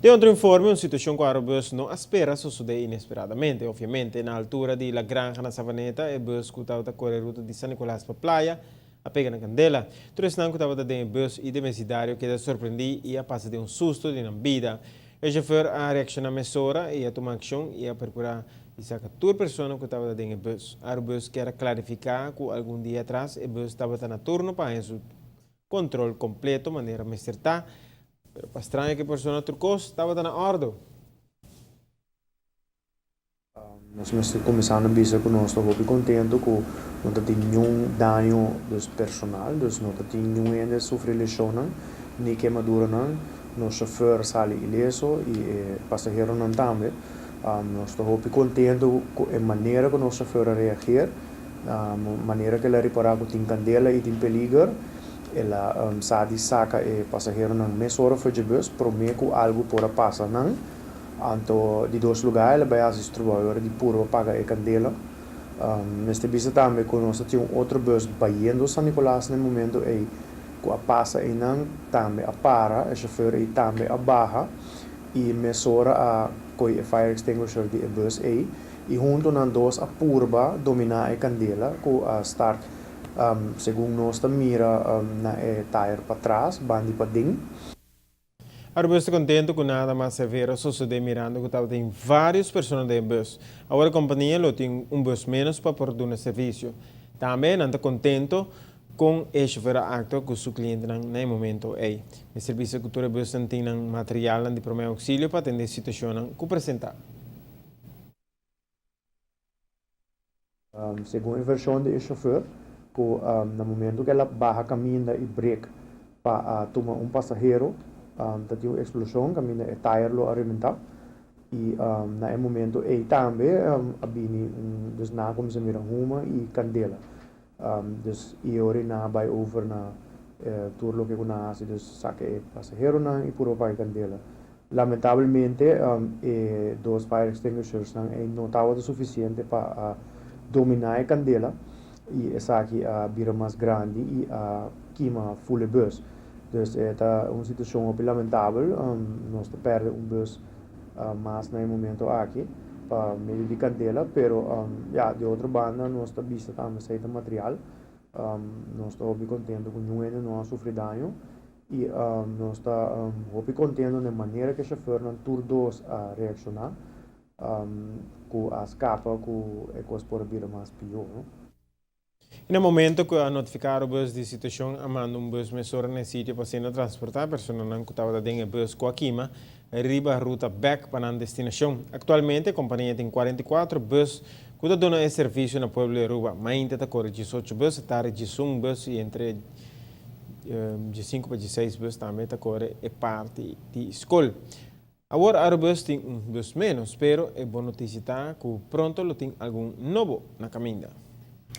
De outro informe, uma situação que o aerobus não espera suceder inesperadamente. Obviamente, na altura de La Granja, na Savaneta, o bus que estava a correr a ruta de San Nicolás para a praia, a pega na Candela. Todos que estava a dar bus e de mesidário que surpreendi e a passar de um susto de uma vida. O chofer a reaccionar mesura e a tomar ação e a procurar e sacar toda pessoa que estava dentro do bus. O aerobus quer clarificar que algum dia atrás o bus estava na turno para o controle completo, de maneira mais certa. Pero para estranho que a pessoa turcos estava na ordem. Nós estamos começando a ver que nós estamos muito contentes com não ter nenhum dano dos personal, não ter nenhum ainda sofrer lesão, nem queimadura, nosso chofer sai ileso e passageiro não também. Nós estamos muito contentes com a maneira que o nosso chofer reagir, a maneira que ele reparar que tem candela e tem perigo. Ela saca e passageiro não mais hora foi de bus, promete que algo pode passar não. Anto di dois lugares, ela vai distribuir de puro paga e candela. Neste bisa também conosco tinha outro bus baindo San Nicolás no momento e que a passa e não também a para, o chofer e também a barra e mesora a coi fire extinguisher de bus e junto nan dois a purba dominar a candela com a start segundo nós mira na tire para trás, bandi para dentro. A bus está contente com nada mais severo suceder mirando que estava tem várias pessoas dentro do bus. Agora a companhia tem bus menos para produzir serviço. Também não está contente com o chofer acto que o cliente no momento é. O serviço de cultura bus tem material de primeiro auxílio para atender a situação que apresenta. Segundo a versão do chofer, que no momento que ela barra caminha e break para tomar passageiro, tem uma explosão, caminha e tire lo arrebentar. E no momento e também a bini dus na como se mira uma e candela. Dus e ora na vai over na turlo que kuna se dus saque passageiro na e puro vai candela. Lamentavelmente, dois fire extinguishers não estava o suficiente para dominar a candela e essa aqui a vira mais grande e a queima full bus. Dus é uma situação muito lamentável. Nós perdemos bus mas no momento aqui para meio de candela, pero de outra banda nós está vista também saída material. Nós estamos muito contentes com o ainda não sofre dano e nós está muito contentes na maneira que o chofer não tur dos a reaccionar com a escapa com a coisa por vir mais pior. E no momento que a notificar o bus de situação, a manda bus mesura no sítio para ser transportar a pessoa não que estava dentro do bus com a quima, arriba a ruta back para a destinação. Atualmente, a companhia tem 44 bus que está dando esse serviço no pueblo de Aruba, mas ainda está correndo 18 bus, está registrando bus e entre de 5 para 16 bus também está correndo é parte de escola. Agora, a Aerobus tem bus menos, pero é boa notícia que pronto tem algum novo na caminho.